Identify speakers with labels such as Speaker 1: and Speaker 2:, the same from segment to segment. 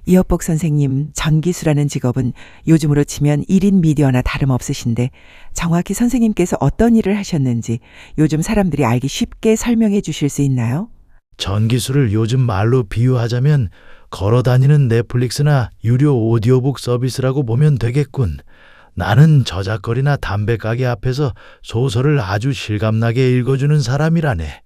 Speaker 1: 이혁복 선생님, 전기수라는 직업은 요즘으로 치면 1인 미디어나 다름없으신데 정확히 선생님께서 어떤 일을 하셨는지 요즘 사람들이 알기 쉽게 설명해 주실 수 있나요?
Speaker 2: 전기수를 요즘 말로 비유하자면 걸어다니는 넷플릭스나 유료 오디오북 서비스라고 보면 되겠군. 나는 저작거리나 담배가게 앞에서 소설을 아주 실감나게 읽어주는 사람이라네.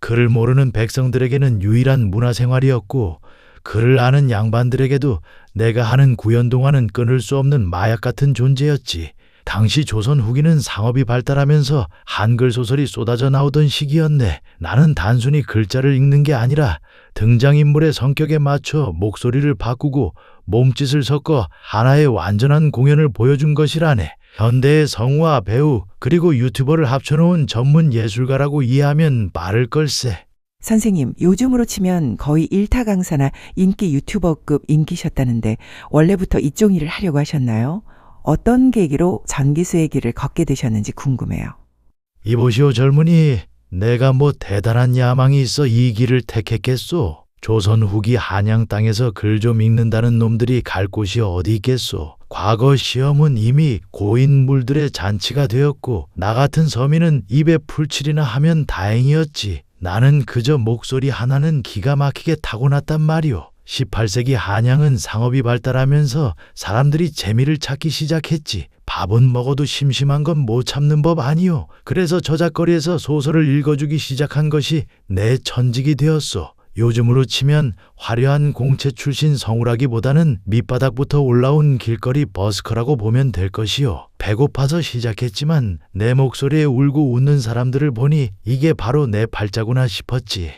Speaker 2: 글을 모르는 백성들에게는 유일한 문화생활이었고, 글을 아는 양반들에게도 내가 하는 구연동화는 끊을 수 없는 마약 같은 존재였지. 당시 조선 후기는 상업이 발달하면서 한글 소설이 쏟아져 나오던 시기였네. 나는 단순히 글자를 읽는 게 아니라 등장인물의 성격에 맞춰 목소리를 바꾸고 몸짓을 섞어 하나의 완전한 공연을 보여준 것이라네. 현대의 성우와 배우 그리고 유튜버를 합쳐놓은 전문 예술가라고 이해하면 빠를 걸세.
Speaker 1: 선생님, 요즘으로 치면 거의 일타 강사나 인기 유튜버급 인기셨다는데 원래부터 이쪽 일을 하려고 하셨나요? 어떤 계기로 전기수의 길을 걷게 되셨는지 궁금해요.
Speaker 2: 이보시오 젊은이, 내가 뭐 대단한 야망이 있어 이 길을 택했겠소? 조선 후기 한양 땅에서 글 좀 읽는다는 놈들이 갈 곳이 어디 있겠소? 과거 시험은 이미 고인물들의 잔치가 되었고 나 같은 서민은 입에 풀칠이나 하면 다행이었지. 나는 그저 목소리 하나는 기가 막히게 타고났단 말이오. 18세기 한양은 상업이 발달하면서 사람들이 재미를 찾기 시작했지. 밥은 먹어도 심심한 건 못 참는 법 아니오. 그래서 저작거리에서 소설을 읽어주기 시작한 것이 내 천직이 되었소. 요즘으로 치면 화려한 공채 출신 성우라기보다는 밑바닥부터 올라온 길거리 버스커라고 보면 될 것이요. 배고파서 시작했지만 내 목소리에 울고 웃는 사람들을 보니 이게 바로 내 발자구나 싶었지.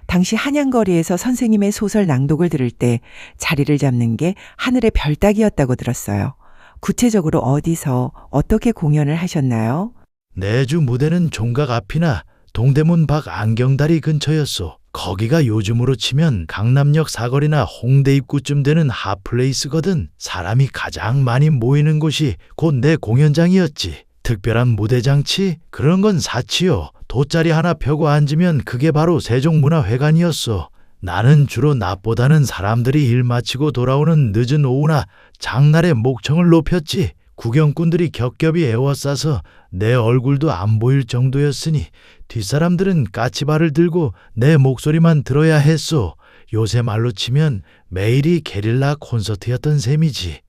Speaker 1: 당시 한양거리에서 선생님의 소설 낭독을 들을 때 자리를 잡는 게 하늘의 별 따기였다고 들었어요. 구체적으로 어디서 어떻게 공연을 하셨나요?
Speaker 2: 내주 무대는 종각 앞이나 동대문 밖 안경다리 근처였소. 거기가 요즘으로 치면 강남역 사거리나 홍대 입구쯤 되는 핫플레이스거든. 사람이 가장 많이 모이는 곳이 곧 내 공연장이었지. 특별한 무대 장치? 그런 건 사치요. 돗자리 하나 펴고 앉으면 그게 바로 세종문화회관이었어. 나는 주로 낮보다는 사람들이 일 마치고 돌아오는 늦은 오후나 장날에 목청을 높였지. 구경꾼들이 겹겹이 에워싸서 내 얼굴도 안 보일 정도였으니 뒷사람들은 까치발을 들고 내 목소리만 들어야 했소. 요새 말로 치면 매일이 게릴라 콘서트였던 셈이지.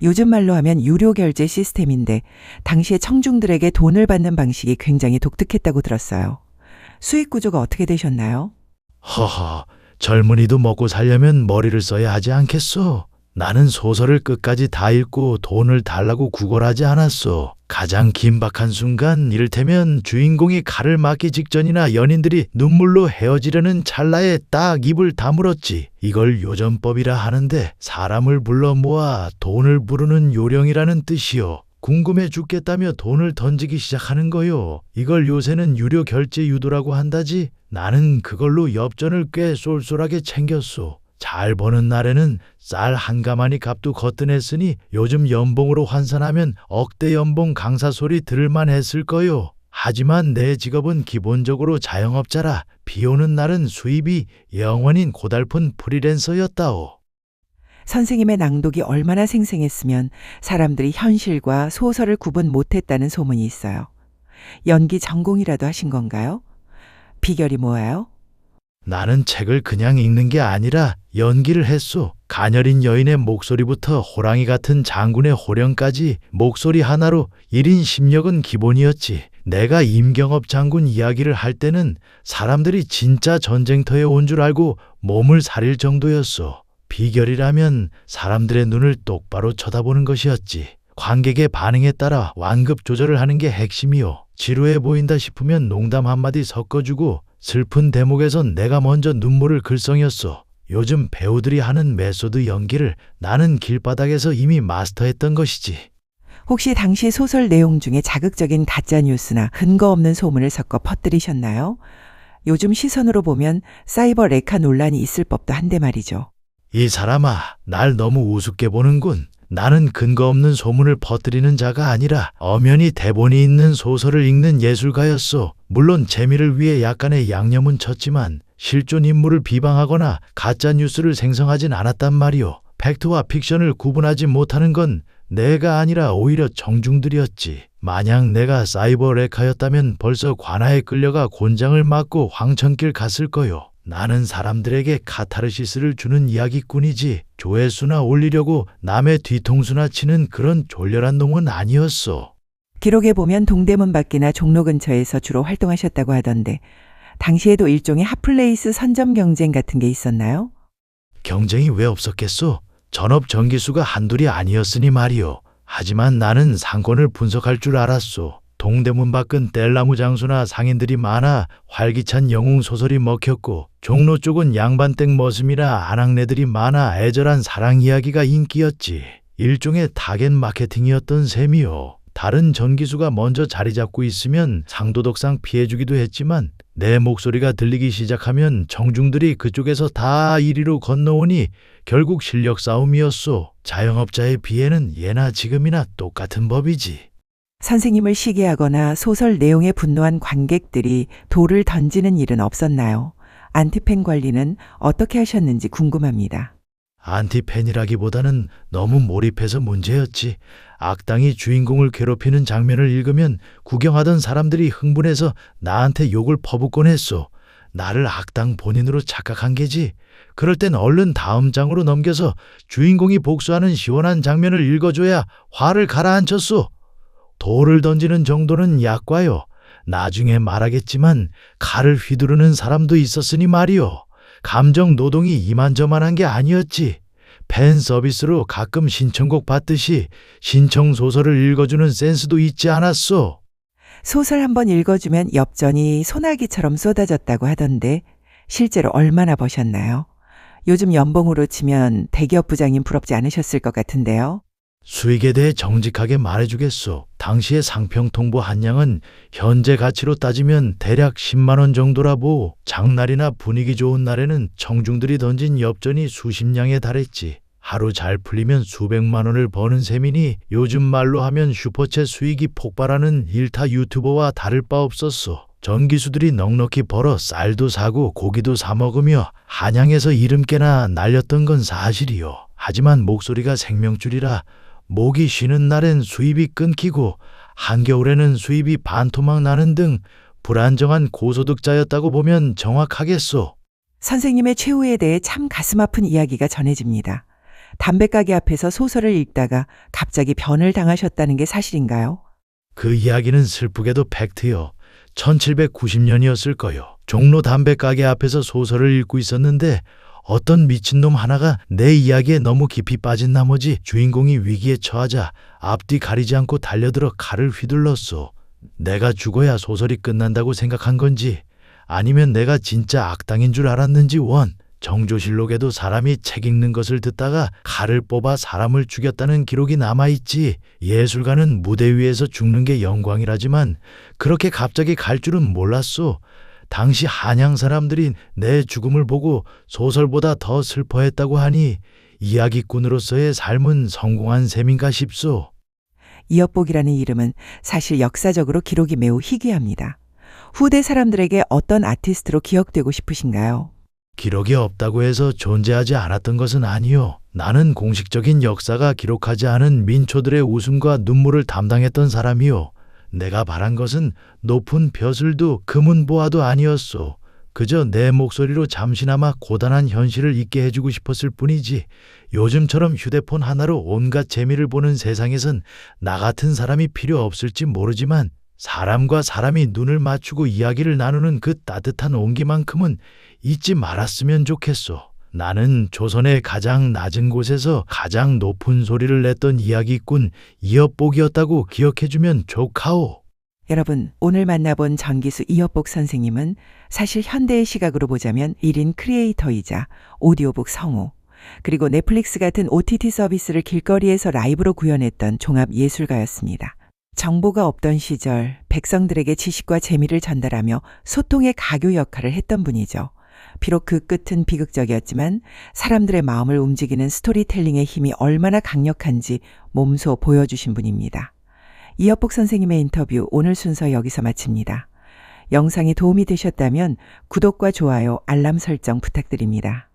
Speaker 1: 요즘 말로 하면 유료 결제 시스템인데 당시에 청중들에게 돈을 받는 방식이 굉장히 독특했다고 들었어요. 수익 구조가 어떻게 되셨나요?
Speaker 2: 허허, 젊은이도 먹고 살려면 머리를 써야 하지 않겠소? 나는 소설을 끝까지 다 읽고 돈을 달라고 구걸하지 않았소. 가장 긴박한 순간, 이를테면 주인공이 칼을 맞기 직전이나 연인들이 눈물로 헤어지려는 찰나에 딱 입을 다물었지. 이걸 요전법이라 하는데 사람을 불러 모아 돈을 부르는 요령이라는 뜻이요. 궁금해 죽겠다며 돈을 던지기 시작하는 거요. 이걸 요새는 유료 결제 유도라고 한다지. 나는 그걸로 엽전을 꽤 쏠쏠하게 챙겼소. 잘 버는 날에는 쌀 한 가마니 값도 거뜬했으니 요즘 연봉으로 환산하면 억대 연봉 강사 소리 들을만 했을 거요. 하지만 내 직업은 기본적으로 자영업자라 비 오는 날은 수입이 영원인 고달픈 프리랜서였다오.
Speaker 1: 선생님의 낭독이 얼마나 생생했으면 사람들이 현실과 소설을 구분 못했다는 소문이 있어요. 연기 전공이라도 하신 건가요? 비결이 뭐예요?
Speaker 2: 나는 책을 그냥 읽는 게 아니라 연기를 했소. 가녀린 여인의 목소리부터 호랑이 같은 장군의 호령까지 목소리 하나로 1인 10역은 기본이었지. 내가 임경업 장군 이야기를 할 때는 사람들이 진짜 전쟁터에 온 줄 알고 몸을 사릴 정도였소. 비결이라면 사람들의 눈을 똑바로 쳐다보는 것이었지. 관객의 반응에 따라 완급 조절을 하는 게 핵심이요. 지루해 보인다 싶으면 농담 한마디 섞어주고 슬픈 대목에선 내가 먼저 눈물을 글썽였어. 요즘 배우들이 하는 메소드 연기를 나는 길바닥에서 이미 마스터했던 것이지.
Speaker 1: 혹시 당시 소설 내용 중에 자극적인 가짜뉴스나 근거 없는 소문을 섞어 퍼뜨리셨나요? 요즘 시선으로 보면 사이버 레카 논란이 있을 법도 한데 말이죠.
Speaker 2: 이 사람아, 날 너무 우습게 보는군. 나는 근거 없는 소문을 퍼뜨리는 자가 아니라 엄연히 대본이 있는 소설을 읽는 예술가였소. 물론 재미를 위해 약간의 양념은 쳤지만 실존 인물을 비방하거나 가짜 뉴스를 생성하진 않았단 말이오. 팩트와 픽션을 구분하지 못하는 건 내가 아니라 오히려 청중들이었지. 만약 내가 사이버 레카였다면 벌써 관아에 끌려가 곤장을 맞고 황천길 갔을 거요. 나는 사람들에게 카타르시스를 주는 이야기꾼이지 조회수나 올리려고 남의 뒤통수나 치는 그런 졸렬한 놈은 아니었어.
Speaker 1: 기록에 보면 동대문 밖이나 종로 근처에서 주로 활동하셨다고 하던데 당시에도 일종의 핫플레이스 선점 경쟁 같은 게 있었나요?
Speaker 2: 경쟁이 왜 없었겠소? 전업 전기수가 한둘이 아니었으니 말이요. 하지만 나는 상권을 분석할 줄 알았소. 동대문 밖은 뗄나무 장수나 상인들이 많아 활기찬 영웅 소설이 먹혔고 종로 쪽은 양반댁 머슴이나 아낙네들이 많아 애절한 사랑 이야기가 인기였지. 일종의 타겟 마케팅이었던 셈이요. 다른 전기수가 먼저 자리 잡고 있으면 상도덕상 피해주기도 했지만 내 목소리가 들리기 시작하면 청중들이 그쪽에서 다 이리로 건너오니 결국 실력 싸움이었소. 자영업자의 비애는 예나 지금이나 똑같은 법이지.
Speaker 1: 선생님을 시기하거나 소설 내용에 분노한 관객들이 돌을 던지는 일은 없었나요? 안티팬 관리는 어떻게 하셨는지 궁금합니다.
Speaker 2: 안티팬이라기보다는 너무 몰입해서 문제였지. 악당이 주인공을 괴롭히는 장면을 읽으면 구경하던 사람들이 흥분해서 나한테 욕을 퍼붓곤 했소. 나를 악당 본인으로 착각한 게지. 그럴 땐 얼른 다음 장으로 넘겨서 주인공이 복수하는 시원한 장면을 읽어줘야 화를 가라앉혔소. 돌을 던지는 정도는 약과요. 나중에 말하겠지만 칼을 휘두르는 사람도 있었으니 말이요. 감정 노동이 이만저만한 게 아니었지. 팬 서비스로 가끔 신청곡 받듯이 신청 소설을 읽어주는 센스도 있지 않았소.
Speaker 1: 소설 한번 읽어주면 엽전이 소나기처럼 쏟아졌다고 하던데 실제로 얼마나 버셨나요? 요즘 연봉으로 치면 대기업 부장님 부럽지 않으셨을 것 같은데요.
Speaker 2: 수익에 대해 정직하게 말해주겠소. 당시의 상평통보 한 량은 현재 가치로 따지면 대략 10만 원 정도라보. 장날이나 분위기 좋은 날에는 청중들이 던진 엽전이 수십 량에 달했지. 하루 잘 풀리면 수백만 원을 버는 셈이니 요즘 말로 하면 슈퍼챗 수익이 폭발하는 일타 유튜버와 다를 바 없었소. 전기수들이 넉넉히 벌어 쌀도 사고 고기도 사 먹으며 한양에서 이름께나 날렸던 건 사실이요. 하지만 목소리가 생명줄이라 목이 쉬는 날엔 수입이 끊기고 한겨울에는 수입이 반토막 나는 등 불안정한 고소득자였다고 보면 정확하겠소.
Speaker 1: 선생님의 최후에 대해 참 가슴 아픈 이야기가 전해집니다. 담배가게 앞에서 소설을 읽다가 갑자기 변을 당하셨다는 게 사실인가요?
Speaker 2: 그 이야기는 슬프게도 팩트요. 1790년이었을 거요. 종로 담배가게 앞에서 소설을 읽고 있었는데 어떤 미친놈 하나가 내 이야기에 너무 깊이 빠진 나머지 주인공이 위기에 처하자 앞뒤 가리지 않고 달려들어 칼을 휘둘렀소. 내가 죽어야 소설이 끝난다고 생각한 건지 아니면 내가 진짜 악당인 줄 알았는지 원. 정조실록에도 사람이 책 읽는 것을 듣다가 칼을 뽑아 사람을 죽였다는 기록이 남아있지. 예술가는 무대 위에서 죽는 게 영광이라지만 그렇게 갑자기 갈 줄은 몰랐소. 당시 한양 사람들이 내 죽음을 보고 소설보다 더 슬퍼했다고 하니 이야기꾼으로서의 삶은 성공한 셈인가 싶소.
Speaker 1: 이업복이라는 이름은 사실 역사적으로 기록이 매우 희귀합니다. 후대 사람들에게 어떤 아티스트로 기억되고 싶으신가요?
Speaker 2: 기록이 없다고 해서 존재하지 않았던 것은 아니요. 나는 공식적인 역사가 기록하지 않은 민초들의 웃음과 눈물을 담당했던 사람이요. 내가 바란 것은 높은 벼슬도 금은보화도 아니었소. 그저 내 목소리로 잠시나마 고단한 현실을 잊게 해주고 싶었을 뿐이지. 요즘처럼 휴대폰 하나로 온갖 재미를 보는 세상에선 나 같은 사람이 필요 없을지 모르지만 사람과 사람이 눈을 맞추고 이야기를 나누는 그 따뜻한 온기만큼은 잊지 말았으면 좋겠소. 나는 조선의 가장 낮은 곳에서 가장 높은 소리를 냈던 이야기꾼 이업복이었다고 기억해주면 좋카오.
Speaker 1: 여러분, 오늘 만나본 전기수 이업복 선생님은 사실 현대의 시각으로 보자면 1인 크리에이터이자 오디오북 성우, 그리고 넷플릭스 같은 OTT 서비스를 길거리에서 라이브로 구현했던 종합 예술가였습니다. 정보가 없던 시절 백성들에게 지식과 재미를 전달하며 소통의 가교 역할을 했던 분이죠. 비록 그 끝은 비극적이었지만 사람들의 마음을 움직이는 스토리텔링의 힘이 얼마나 강력한지 몸소 보여주신 분입니다. 이업복 선생님의 인터뷰 오늘 순서 여기서 마칩니다. 영상이 도움이 되셨다면 구독과 좋아요, 알람 설정 부탁드립니다.